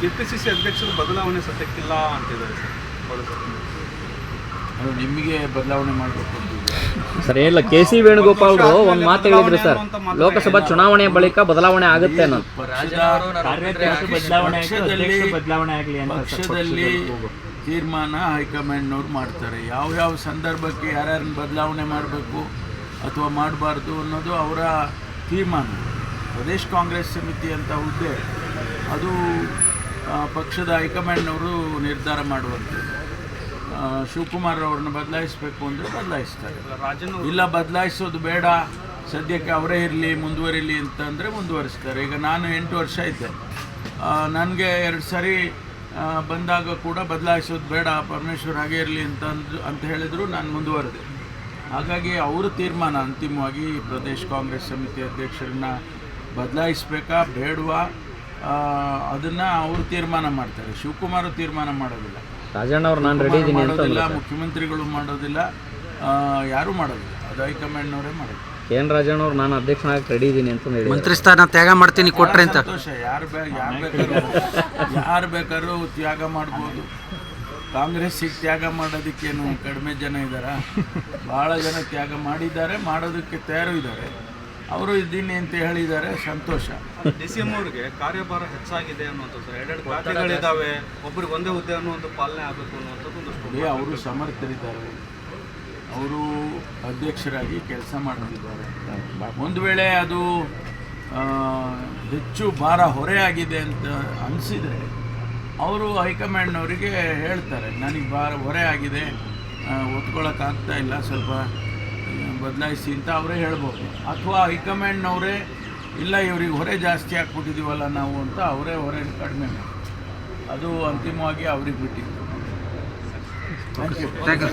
KPCC ಅಧ್ಯಕ್ಷರು ಬದಲಾವಣೆ ಸತ್ಯಕ್ಕಿಲ್ಲ ಅಂತಿದ್ದಾರೆ ಸರ್. ಅದು ನಿಮಗೆ ಬದಲಾವಣೆ ಮಾಡಬೇಕು ಸರ್ ಏನಿಲ್ಲ. ಕೆ.ಸಿ. ವೇಣುಗೋಪಾಲ್ ಅವರು ಒಂದು ಮಾತು ಹೇಳಿದ್ರು ಸರ್, ಲೋಕಸಭಾ ಚುನಾವಣೆಯ ಬಳಿಕ ಬದಲಾವಣೆ ಆಗುತ್ತೆ ಅನ್ನೋ ಪಕ್ಷದಲ್ಲಿ ತೀರ್ಮಾನ ಹೈಕಮಾಂಡ್ನವ್ರು ಮಾಡ್ತಾರೆ. ಯಾವ ಸಂದರ್ಭಕ್ಕೆ ಯಾರ್ಯಾರನ್ನ ಬದಲಾವಣೆ ಮಾಡಬೇಕು ಅಥವಾ ಮಾಡಬಾರ್ದು ಅನ್ನೋದು ಅವರ ತೀರ್ಮಾನ. ಪ್ರದೇಶ ಕಾಂಗ್ರೆಸ್ ಸಮಿತಿ ಅಂತ ಹುದ್ದೆ ಅದು ಪಕ್ಷದ ಹೈಕಮಾಂಡ್ನವರು ನಿರ್ಧಾರ ಮಾಡುವಂಥದ್ದು. ಶಿವಕುಮಾರ್ ಅವ್ರನ್ನ ಬದಲಾಯಿಸಬೇಕು ಅಂದರೆ ಬದಲಾಯಿಸ್ತಾರೆ, ಇಲ್ಲ ಬದಲಾಯಿಸೋದು ಬೇಡ ಸದ್ಯಕ್ಕೆ ಅವರೇ ಇರಲಿ ಮುಂದುವರಿಲಿ ಅಂತಂದರೆ ಮುಂದುವರಿಸ್ತಾರೆ. ಈಗ ನಾನು 8 ವರ್ಷ ಇದ್ದೆ, ನನಗೆ 2 ಸಾರಿ ಬಂದಾಗ ಕೂಡ ಬದಲಾಯಿಸೋದು ಬೇಡ ಪರಮೇಶ್ವರ್ ಹಾಗೆ ಇರಲಿ ಅಂತ ಹೇಳಿದ್ರು, ನಾನು ಮುಂದುವರೆದೆ. ಹಾಗಾಗಿ ಅವರ ತೀರ್ಮಾನ ಅಂತಿಮವಾಗಿ ಪ್ರದೇಶ ಕಾಂಗ್ರೆಸ್ ಸಮಿತಿ ಅಧ್ಯಕ್ಷರನ್ನ ಬದಲಾಯಿಸಬೇಕಾ ಬೇಡವಾ ಅದನ್ನು ಅವರು ತೀರ್ಮಾನ ಮಾಡ್ತಾರೆ. ಶಿವಕುಮಾರ್ ತೀರ್ಮಾನ ಮಾಡೋದಿಲ್ಲ, ರಾಜಣ್ಣ ಅವರು ನಾನು ರೆಡಿ ಇದ್ದೀನಿ ಮಾಡೋದಿಲ್ಲ, ಮುಖ್ಯಮಂತ್ರಿಗಳು ಮಾಡೋದಿಲ್ಲ, ಯಾರೂ ಮಾಡೋದಿಲ್ಲ. ಅದು ಹೈಕಮಾಂಡ್ನವರೇ ಮಾಡೋದು. ಎನ್ ರಾಜಣ್ಣ ಅವರು ನಾನು ಅಧ್ಯಕ್ಷನಾಗಿ ರೆಡಿ ಇದ್ದೀನಿ ಅಂತ ಹೇಳಿ ಮಂತ್ರಿ ಸ್ಥಾನ ತ್ಯಾಗ ಮಾಡ್ತೀನಿ ಕೊಟ್ರೆ ಅಂತ. ಸಂತೋಷ. ಯಾರು ಬೇಕಾದ್ರೂ ತ್ಯಾಗ ಮಾಡ್ಬೋದು. ಕಾಂಗ್ರೆಸ್ಸಿಗೆ ತ್ಯಾಗ ಮಾಡೋದಕ್ಕೇನು ಕಡಿಮೆ ಜನ ಇದ್ದಾರಾ? ಭಾಳ ಜನ ತ್ಯಾಗ ಮಾಡಿದ್ದಾರೆ, ಮಾಡೋದಕ್ಕೆ ತಯಾರು ಇದ್ದಾರೆ. ಅವರು ಇದ್ದೀನಿ ಅಂತ ಹೇಳಿದ್ದಾರೆ, ಸಂತೋಷ. DCM ಅವ್ರಿಗೆ ಕಾರ್ಯಭಾರ ಹೆಚ್ಚಾಗಿದೆ ಅನ್ನುವಂಥದ್ದು ಸರ್. 2 ಖಾತೆಗಳಿದ್ದಾವೆ, ಒಬ್ಬರಿಗೆ ಒಂದೇ ಹುದ್ದೆ ಅನ್ನುವಂಥ ಪಾಲನೆ ಆಗಬೇಕು ಅನ್ನುವಂಥದ್ದು ಒಂದಷ್ಟು. ಅವರು ಸಮರ್ಥರಿದ್ದಾರೆ, ಅವರು ಅಧ್ಯಕ್ಷರಾಗಿ ಕೆಲಸ ಮಾಡುತ್ತಿದ್ದಾರೆ. ಒಂದು ವೇಳೆ ಅದು ಹೆಚ್ಚು ಭಾರ ಹೊರೆಯಾಗಿದೆ ಅಂತ ಅನಿಸಿದರೆ ಅವರು ಹೈಕಮಾಂಡ್ನವರಿಗೆ ಹೇಳ್ತಾರೆ, ನನಗೆ ಭಾರ ಹೊರೆ ಆಗಿದೆ, ಒತ್ಕೊಳ್ಳೋಕ್ಕಾಗ್ತಾ ಇಲ್ಲ, ಸ್ವಲ್ಪ ಬದಲಾಯಿಸಿ ಅಂತ ಅವರೇ ಹೇಳ್ಬೋದು. ಅಥವಾ ಹೈಕಮಾಂಡ್ನವರೇ ಇಲ್ಲ ಇವ್ರಿಗೆ ಹೊರೆ ಜಾಸ್ತಿ ಹಾಕ್ಬಿಟ್ಟಿದ್ದೀವಲ್ಲ ನಾವು ಅಂತ ಅವರೇ ಹೊರೆ ಕಡಿಮೆ ಮಾಡಿ, ಅದು ಅಂತಿಮವಾಗಿ ಅವ್ರಿಗೆ ಬಿಟ್ಟಿದ್ದು. Thank you.